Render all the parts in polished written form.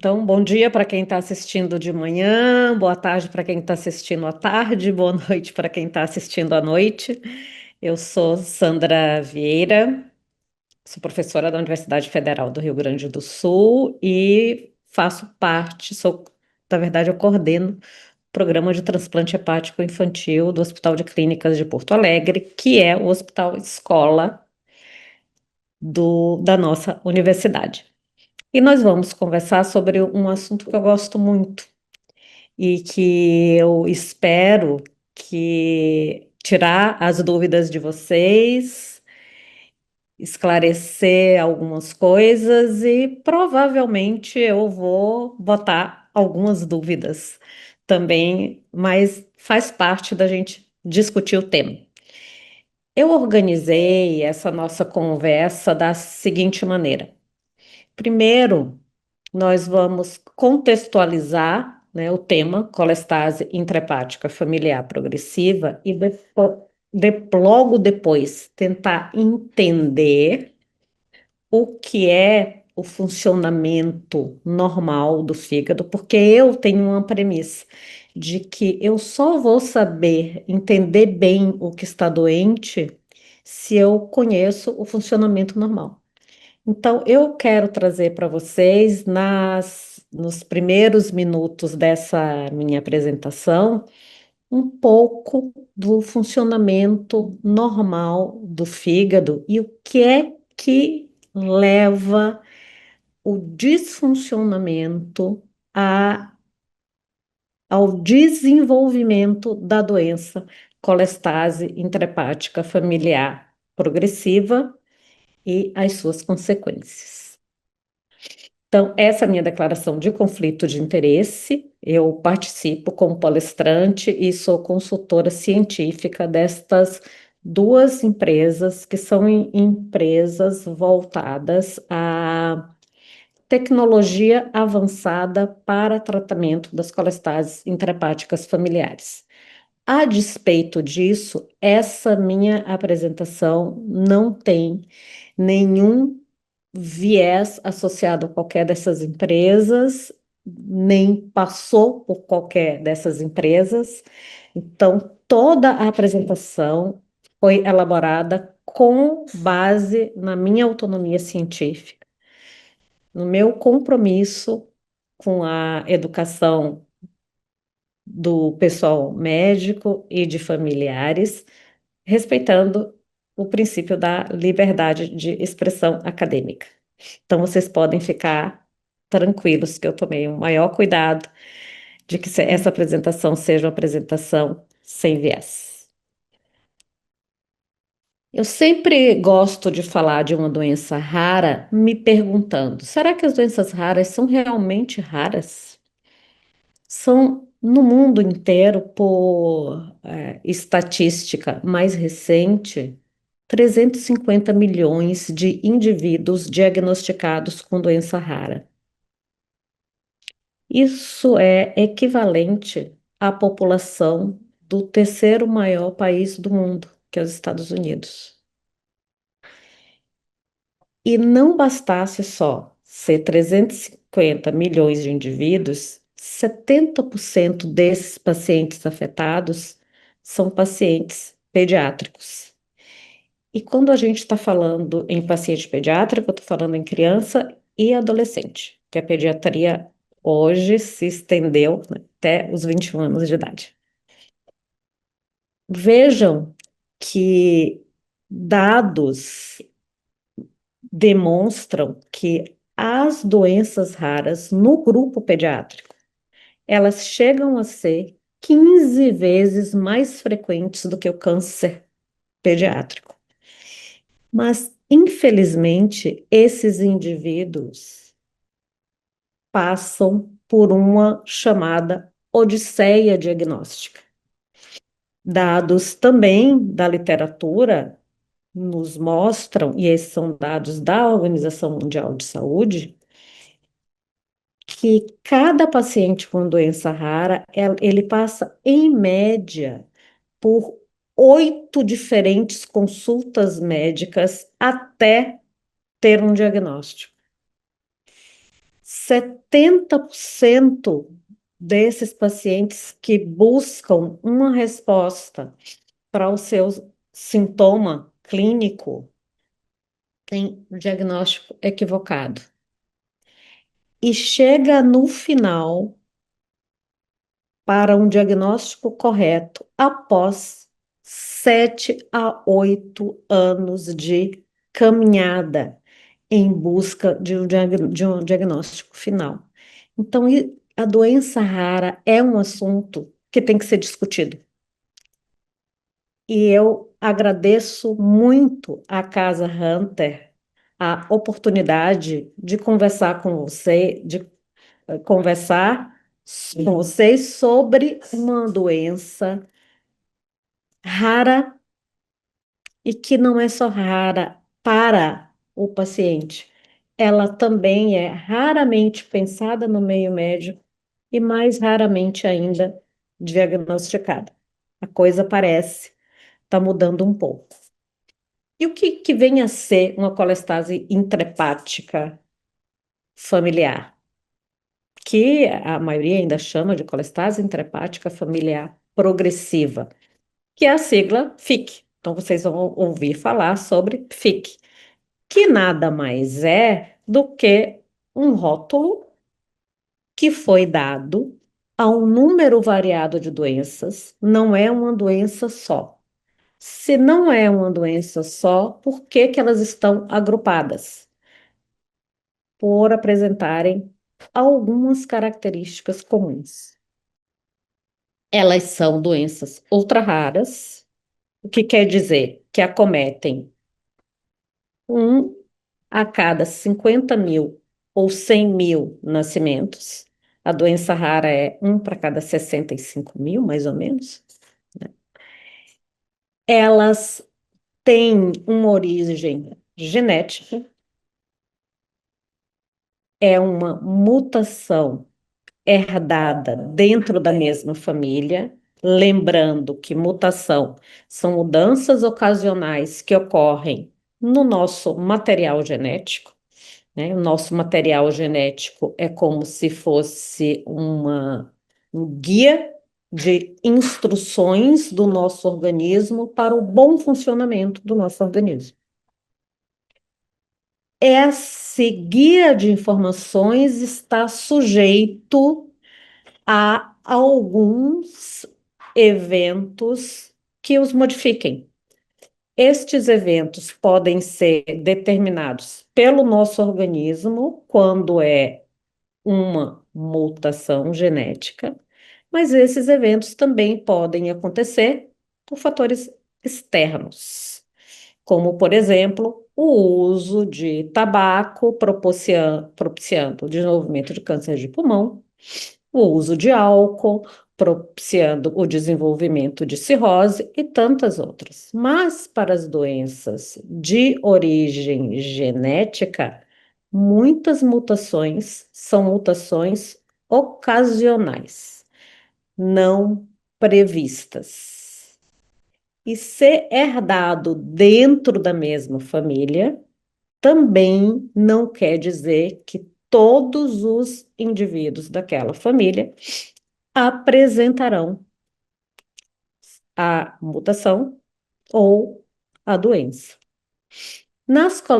Então, bom dia para quem está assistindo de manhã, boa tarde para quem está assistindo à tarde, boa noite para quem está assistindo à noite. Eu sou Sandra Vieira, sou professora da Universidade Federal do Rio Grande do Sul e faço parte, na verdade, eu coordeno o programa de transplante hepático infantil do Hospital de Clínicas de Porto Alegre, que é o hospital escola da nossa universidade. E nós vamos conversar sobre um assunto que eu gosto muito e que eu espero que tirar as dúvidas de vocês, esclarecer algumas coisas e provavelmente eu vou botar algumas dúvidas também, mas faz parte da gente discutir o tema. Eu organizei essa nossa conversa da seguinte maneira. Primeiro, nós vamos contextualizar, né, o tema colestase intrahepática familiar progressiva e logo depois tentar entender o que é o funcionamento normal do fígado, porque eu tenho uma premissa de que eu só vou saber entender bem o que está doente se eu conheço o funcionamento normal. Então, eu quero trazer para vocês, nos primeiros minutos dessa minha apresentação, um pouco do funcionamento normal do fígado e o que é que leva o desfuncionamento a- ao desenvolvimento da doença colestase intrahepática familiar progressiva e as suas consequências. Então, essa é a minha declaração de conflito de interesse. Eu participo como palestrante e sou consultora científica destas duas empresas, que são empresas voltadas à tecnologia avançada para tratamento das colestases intrahepáticas familiares. A despeito disso, essa minha apresentação não tem nenhum viés associado a qualquer dessas empresas, nem passou por qualquer dessas empresas. Então, toda a apresentação foi elaborada com base na minha autonomia científica, no meu compromisso com a educação do pessoal médico e de familiares, respeitando o princípio da liberdade de expressão acadêmica. Então, vocês podem ficar tranquilos que eu tomei o maior cuidado de que essa apresentação seja uma apresentação sem viés. Eu sempre gosto de falar de uma doença rara, me perguntando: será que as doenças raras são realmente raras? São no mundo inteiro, por estatística mais recente, 350 milhões de indivíduos diagnosticados com doença rara. Isso é equivalente à população do terceiro maior país do mundo, que é os Estados Unidos. E não bastasse só ser 350 milhões de indivíduos, 70% desses pacientes afetados são pacientes pediátricos. E quando a gente está falando em paciente pediátrico, eu estou falando em criança e adolescente, que a pediatria hoje se estendeu, né, até os 21 anos de idade. Vejam que dados demonstram que as doenças raras no grupo pediátrico, elas chegam a ser 15 vezes mais frequentes do que o câncer pediátrico. Mas, infelizmente, esses indivíduos passam por uma chamada odisseia diagnóstica. Dados também da literatura nos mostram, e esses são dados da Organização Mundial de Saúde, que cada paciente com doença rara, ele passa, em média, por 8 diferentes consultas médicas até ter um diagnóstico. 70% desses pacientes que buscam uma resposta para o seu sintoma clínico têm o diagnóstico equivocado. E chega no final para um diagnóstico correto após 7 a 8 anos de caminhada em busca de um diagnóstico final. Então, a doença rara é um assunto que tem que ser discutido. E eu agradeço muito à Casa Hunter a oportunidade de conversar com você, de conversar com vocês sobre uma doença rara e que não é só rara para o paciente. Ela também é raramente pensada no meio médico e mais raramente ainda diagnosticada. A coisa parece estar mudando um pouco. E o que vem a ser uma colestase intrahepática familiar? Que a maioria ainda chama de colestase intrahepática familiar progressiva, que é a sigla FIC. Então, vocês vão ouvir falar sobre FIC, que nada mais é do que um rótulo que foi dado a um número variado de doenças, não é uma doença só. Se não é uma doença só, por que que elas estão agrupadas? Por apresentarem algumas características comuns. Elas são doenças ultra raras, o que quer dizer que acometem 1 a cada 50.000 ou 100.000 nascimentos. A doença rara é 1 para cada 65.000, mais ou menos. Elas têm uma origem genética, é uma mutação herdada dentro da mesma família, lembrando que mutação são mudanças ocasionais que ocorrem no nosso material genético, né? O nosso material genético é como se fosse um guia de instruções do nosso organismo para o bom funcionamento do nosso organismo. Esse guia de informações está sujeito a alguns eventos que os modifiquem. Estes eventos podem ser determinados pelo nosso organismo quando é uma mutação genética, mas esses eventos também podem acontecer por fatores externos, como, por exemplo, o uso de tabaco propiciando o desenvolvimento de câncer de pulmão, o uso de álcool, propiciando o desenvolvimento de cirrose e tantas outras. Mas para as doenças de origem genética, muitas mutações são mutações ocasionais, não previstas. E ser herdado dentro da mesma família também não quer dizer que todos os indivíduos daquela família apresentarão a mutação ou a doença.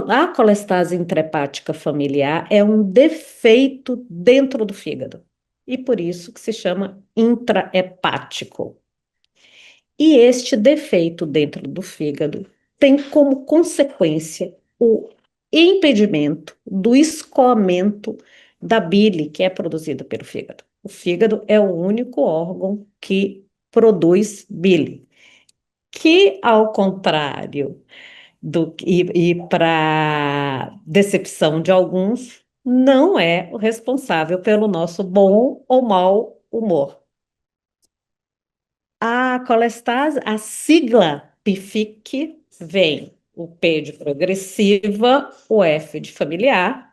A colestase intrahepática familiar é um defeito dentro do fígado, e por isso que se chama intrahepático. E este defeito dentro do fígado tem como consequência o impedimento do escoamento da bile que é produzida pelo fígado. O fígado é o único órgão que produz bile, que, ao contrário e para decepção de alguns, não é o responsável pelo nosso bom ou mau humor. A colestase, a sigla PFIC vem o P de progressiva, o F de familiar,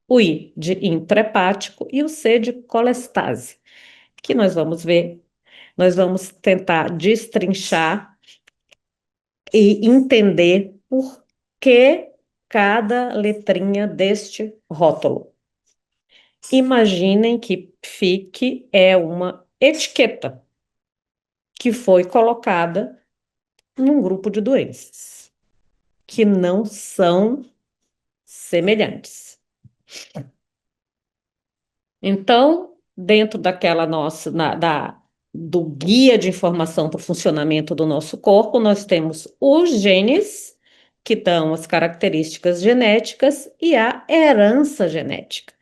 o I de intrahepático e o C de colestase, que nós vamos ver, nós vamos tentar destrinchar e entender por que cada letrinha deste rótulo. Imaginem que FIC é uma etiqueta que foi colocada num grupo de doenças que não são semelhantes. Então, dentro daquela nossa, do guia de informação para o funcionamento do nosso corpo, nós temos os genes, que dão as características genéticas, e a herança genética,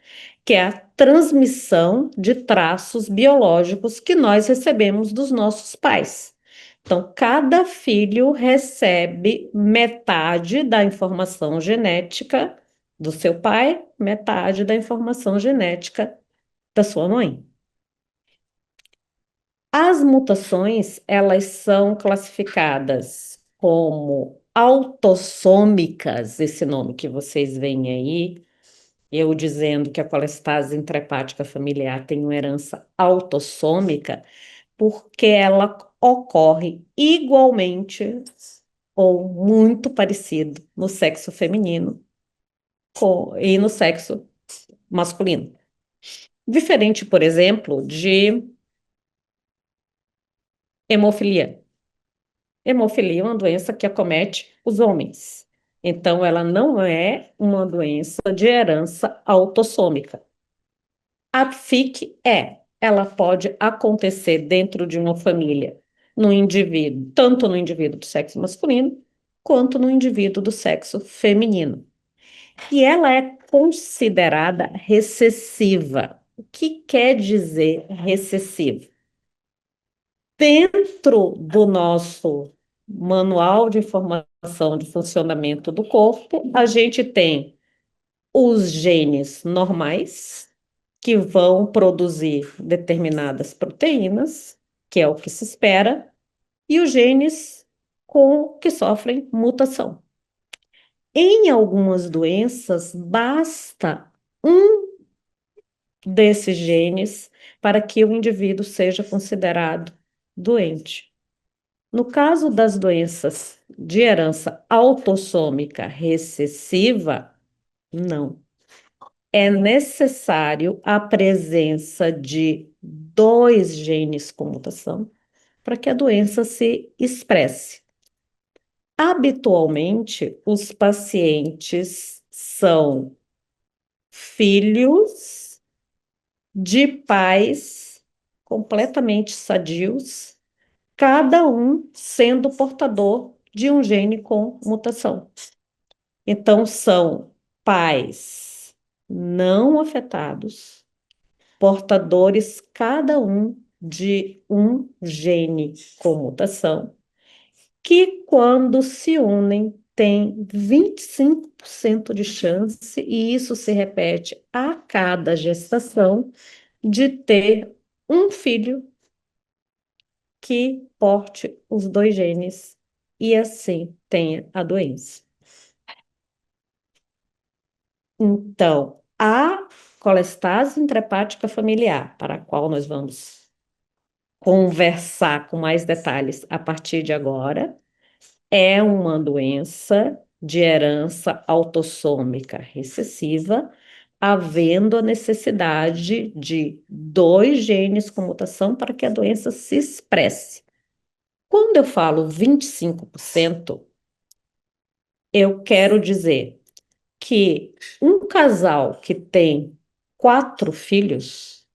que é a transmissão de traços biológicos que nós recebemos dos nossos pais. Então, cada filho recebe metade da informação genética do seu pai, metade da informação genética da sua mãe. As mutações, elas são classificadas como autossômicas, esse nome que vocês veem aí, eu dizendo que a colestase intrahepática familiar tem uma herança autossômica, porque ela ocorre igualmente ou muito parecido no sexo feminino e no sexo masculino. Diferente, por exemplo, de hemofilia. Hemofilia é uma doença que acomete os homens. Então, ela não é uma doença de herança autossômica. A FIC ela pode acontecer dentro de uma família, no indivíduo, tanto no indivíduo do sexo masculino, quanto no indivíduo do sexo feminino. E ela é considerada recessiva. O que quer dizer recessivo? Dentro do nosso manual de informação de funcionamento do corpo, a gente tem os genes normais, que vão produzir determinadas proteínas, que é o que se espera, e os genes que sofrem mutação. Em algumas doenças, basta um desses genes para que o indivíduo seja considerado doente. No caso das doenças de herança autossômica recessiva, não. É necessário a presença de dois genes com mutação para que a doença se expresse. Habitualmente, os pacientes são filhos de pais completamente sadios, cada um sendo portador de um gene com mutação. Então, são pais não afetados, portadores cada um de um gene com mutação, que quando se unem tem 25% de chance, e isso se repete a cada gestação, de ter um filho que porte os dois genes e assim tenha a doença. Então, a colestase intrahepática familiar, para a qual nós vamos conversar com mais detalhes a partir de agora, é uma doença de herança autossômica recessiva, havendo a necessidade de dois genes com mutação para que a doença se expresse. Quando eu falo 25%, eu quero dizer que um casal que tem 4 filhos,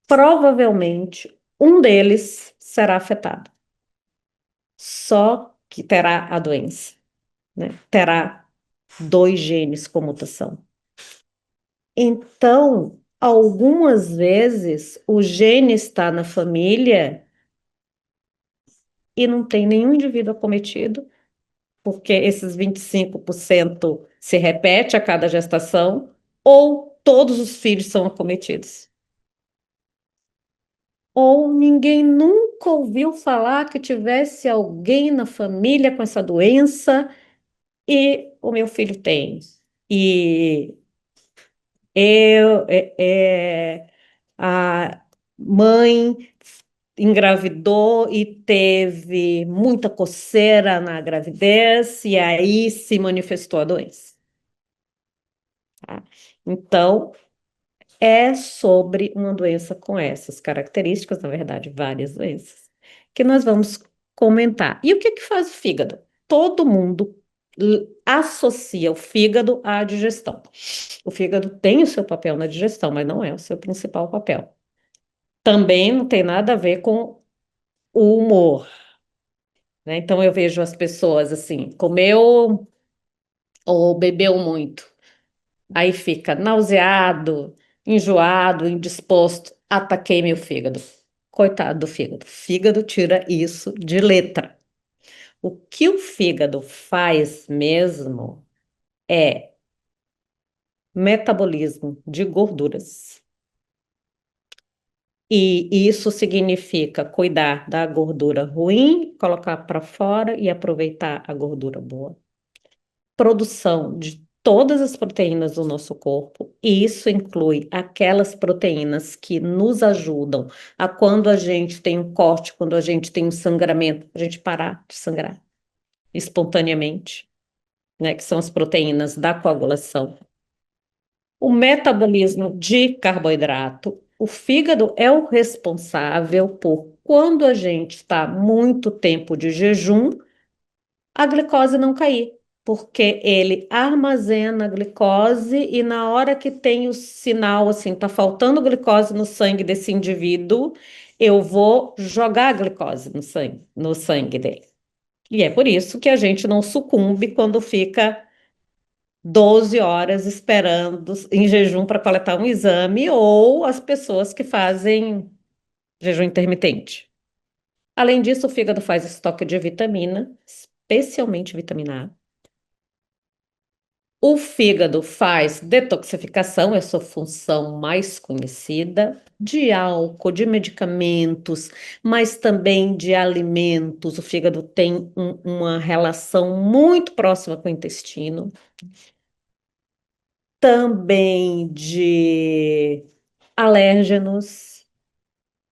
provavelmente um deles será afetado. Só que terá a doença, né? Terá dois genes com mutação. Então, algumas vezes, o gene está na família e não tem nenhum indivíduo acometido, porque esses 25% se repete a cada gestação, ou todos os filhos são acometidos. Ou ninguém nunca ouviu falar que tivesse alguém na família com essa doença e o meu filho tem. E a mãe engravidou e teve muita coceira na gravidez, e aí se manifestou a doença. Tá? Então, é sobre uma doença com essas características, na verdade, várias doenças, que nós vamos comentar. E o que que faz o fígado? Todo mundo associa o fígado à digestão. O fígado tem o seu papel na digestão, mas não é o seu principal papel. Também não tem nada a ver com o humor, né? Então eu vejo as pessoas assim, comeu ou bebeu muito, aí fica nauseado, enjoado, indisposto, ataquei meu fígado. Coitado do fígado. Fígado tira isso de letra. O que o fígado faz mesmo é metabolismo de gorduras. E isso significa cuidar da gordura ruim, colocar para fora e aproveitar a gordura boa. Produção de todas as proteínas do nosso corpo, e isso inclui aquelas proteínas que nos ajudam a quando a gente tem um corte, quando a gente tem um sangramento, a gente parar de sangrar espontaneamente, né, que são as proteínas da coagulação. O metabolismo de carboidrato, o fígado é o responsável por quando a gente está muito tempo de jejum, a glicose não cair, porque ele armazena a glicose e na hora que tem o sinal assim, tá faltando glicose no sangue desse indivíduo, eu vou jogar a glicose no sangue dele. E é por isso que a gente não sucumbe quando fica 12 horas esperando em jejum para coletar um exame ou as pessoas que fazem jejum intermitente. Além disso, o fígado faz estoque de vitamina, especialmente vitamina A. O fígado faz detoxificação, é sua função mais conhecida, de álcool, de medicamentos, mas também de alimentos. O fígado tem uma relação muito próxima com o intestino. Também de alérgenos,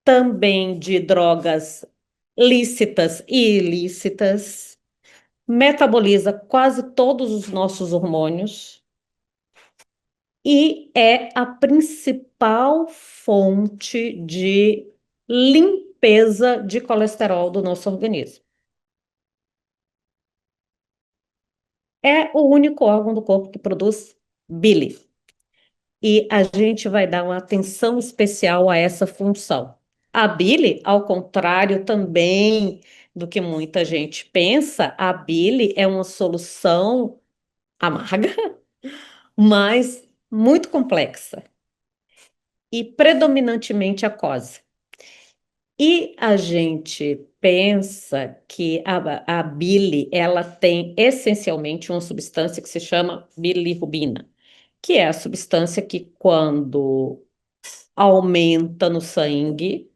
também de drogas lícitas e ilícitas. Metaboliza quase todos os nossos hormônios. E é a principal fonte de limpeza de colesterol do nosso organismo. É o único órgão do corpo que produz bile. E a gente vai dar uma atenção especial a essa função. A bile, ao contrário também do que muita gente pensa, a bile é uma solução amarga, mas muito complexa e predominantemente aquosa. E a gente pensa que a bile, ela tem essencialmente uma substância que se chama bilirrubina, que é a substância que quando aumenta no sangue,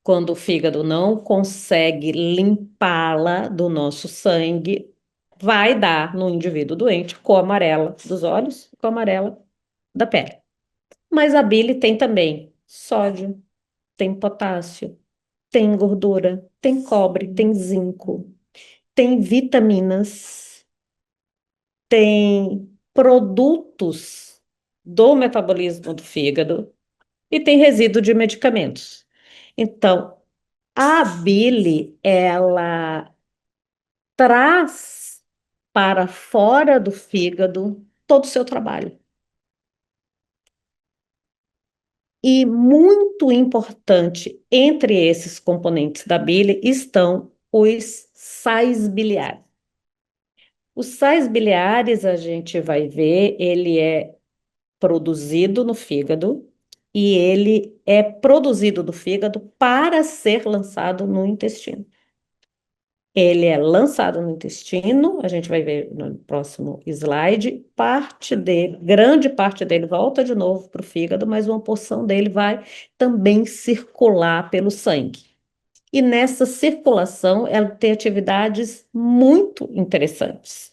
quando o fígado não consegue limpá-la do nosso sangue, vai dar no indivíduo doente cor amarela dos olhos, cor amarela da pele. Mas a bile tem também sódio, tem potássio, tem gordura, tem cobre, tem zinco, tem vitaminas, tem produtos do metabolismo do fígado e tem resíduo de medicamentos. Então, a bile, ela traz para fora do fígado todo o seu trabalho. E muito importante entre esses componentes da bile estão os sais biliares. Os sais biliares, a gente vai ver, ele é produzido no fígado e ele é produzido do fígado para ser lançado no intestino. Ele é lançado no intestino, a gente vai ver no próximo slide, parte dele, grande parte dele volta de novo para o fígado, mas uma porção dele vai também circular pelo sangue. E nessa circulação, ela tem atividades muito interessantes,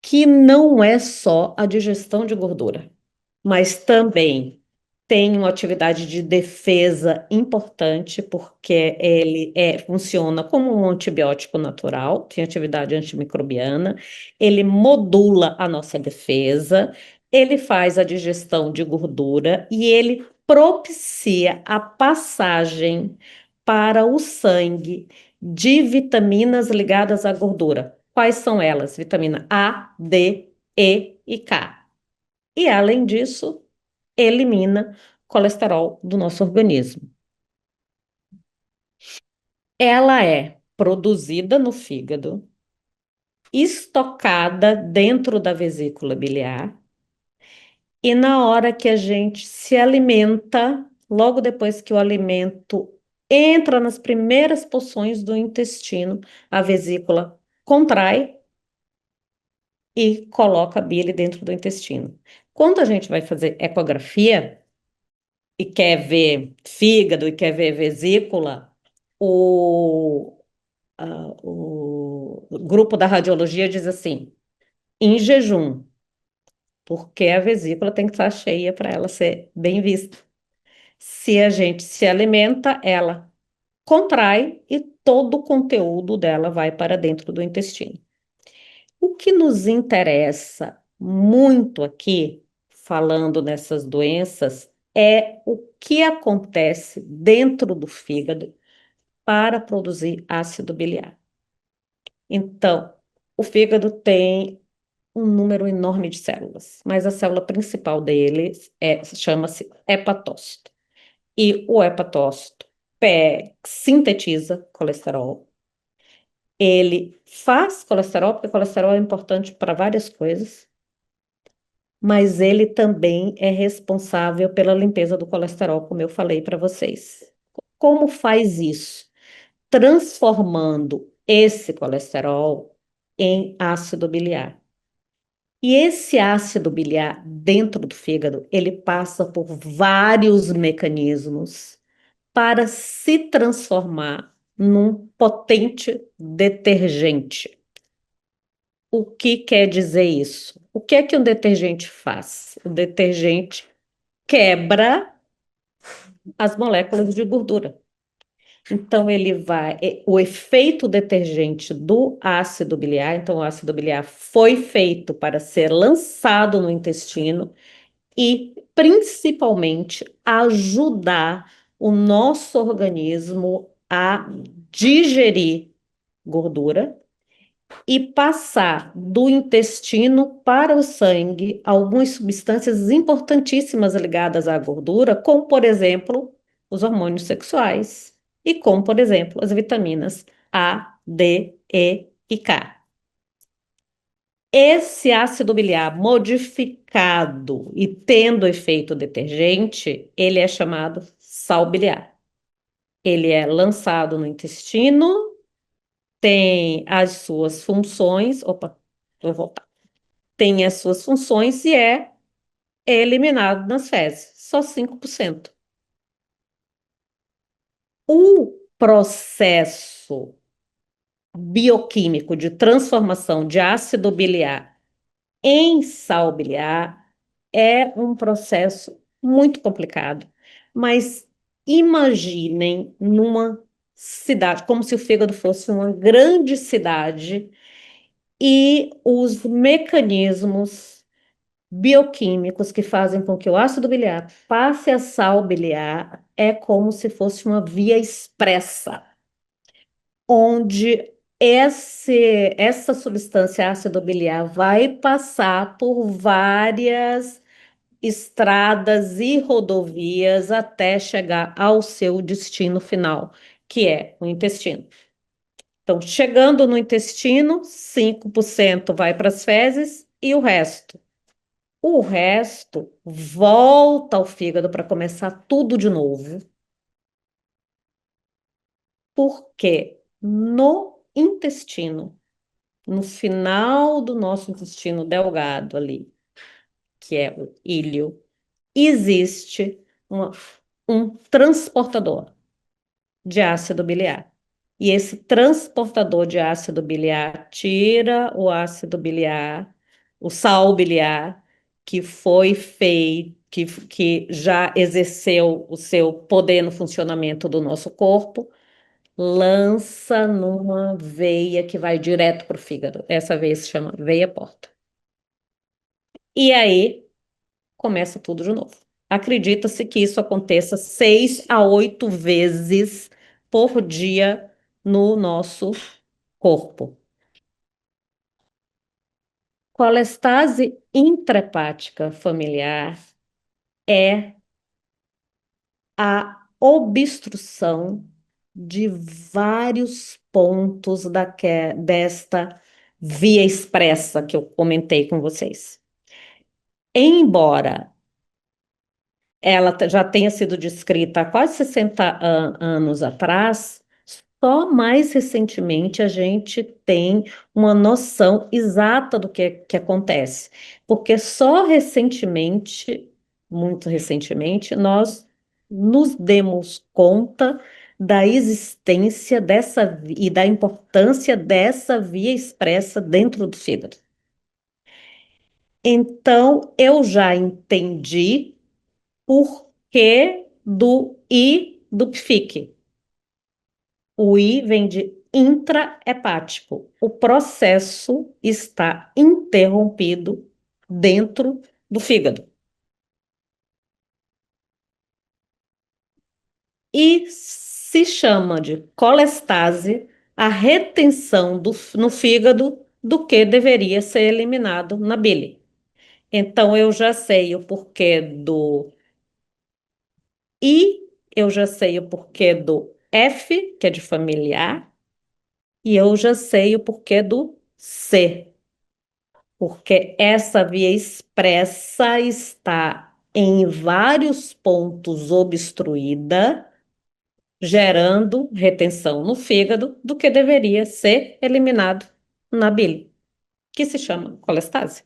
que não é só a digestão de gordura, mas também tem uma atividade de defesa importante, porque funciona como um antibiótico natural, tem atividade antimicrobiana, ele modula a nossa defesa, Ele faz a digestão de gordura e ele propicia a passagem para o sangue de vitaminas ligadas à gordura. Quais são elas? Vitamina A, D, E e K. E além disso, elimina colesterol do nosso organismo. Ela é produzida no fígado, estocada dentro da vesícula biliar. E na hora que a gente se alimenta, logo depois que o alimento entra nas primeiras porções do intestino, a vesícula contrai e coloca a bile dentro do intestino. Quando a gente vai fazer ecografia e quer ver fígado e quer ver vesícula, o, o grupo da radiologia diz assim, em jejum, porque a vesícula tem que estar cheia para ela ser bem vista. Se a gente se alimenta, ela contrai e todo o conteúdo dela vai para dentro do intestino. O que nos interessa muito aqui, falando nessas doenças, é o que acontece dentro do fígado para produzir ácido biliar. Então, o fígado tem um número enorme de células, mas a célula principal deles chama-se hepatócito. E o hepatócito sintetiza colesterol. Ele faz colesterol, porque colesterol é importante para várias coisas, mas ele também é responsável pela limpeza do colesterol, como eu falei para vocês. Como faz isso? Transformando esse colesterol em ácido biliar. E esse ácido biliar dentro do fígado, ele passa por vários mecanismos para se transformar num potente detergente. O que quer dizer isso? O que é que um detergente faz? O detergente quebra as moléculas de gordura. Então, o efeito detergente do ácido biliar, então, o ácido biliar foi feito para ser lançado no intestino e, principalmente, ajudar o nosso organismo a digerir gordura e passar do intestino para o sangue algumas substâncias importantíssimas ligadas à gordura, como, por exemplo, os hormônios sexuais e como, por exemplo, as vitaminas A, D, E e K. Esse ácido biliar modificado e tendo efeito detergente, ele é chamado sal biliar. Ele é lançado no intestino, tem as suas funções. Opa, vou voltar. Tem as suas funções e é eliminado nas fezes, só 5%. O processo bioquímico de transformação de ácido biliar em sal biliar é um processo muito complicado, mas imaginem numa cidade, como se o fígado fosse uma grande cidade e os mecanismos bioquímicos que fazem com que o ácido biliar passe a sal biliar é como se fosse uma via expressa, onde essa substância ácido biliar vai passar por várias estradas e rodovias até chegar ao seu destino final, que é o intestino. Então, chegando no intestino, 5% vai para as fezes e o resto volta ao fígado para começar tudo de novo, porque no intestino, no final do nosso intestino delgado ali, que é o ilho, existe um transportador de ácido biliar. E esse transportador de ácido biliar tira o ácido biliar, o sal biliar, que foi feito, que já exerceu o seu poder no funcionamento do nosso corpo, lança numa veia que vai direto para o fígado. Essa veia se chama veia porta. E aí começa tudo de novo. Acredita-se que isso aconteça 6 a 8 vezes por dia no nosso corpo. Colestase intrahepática familiar é a obstrução de vários pontos desta via expressa que eu comentei com vocês. Embora ela já tenha sido descrita há quase 60 anos atrás, só mais recentemente a gente tem uma noção exata do que acontece. Porque só recentemente, muito recentemente, nós nos demos conta da existência e da importância dessa via expressa dentro do fígado. Então, eu já entendi por que do I do PFIC. O I vem de intrahepático. O processo está interrompido dentro do fígado. E se chama de colestase a retenção no fígado do que deveria ser eliminado na bile. Então, eu já sei o porquê do I, eu já sei o porquê do F, que é de familiar, e eu já sei o porquê do C, porque essa via expressa está em vários pontos obstruída, gerando retenção no fígado do que deveria ser eliminado na bile, que se chama colestase.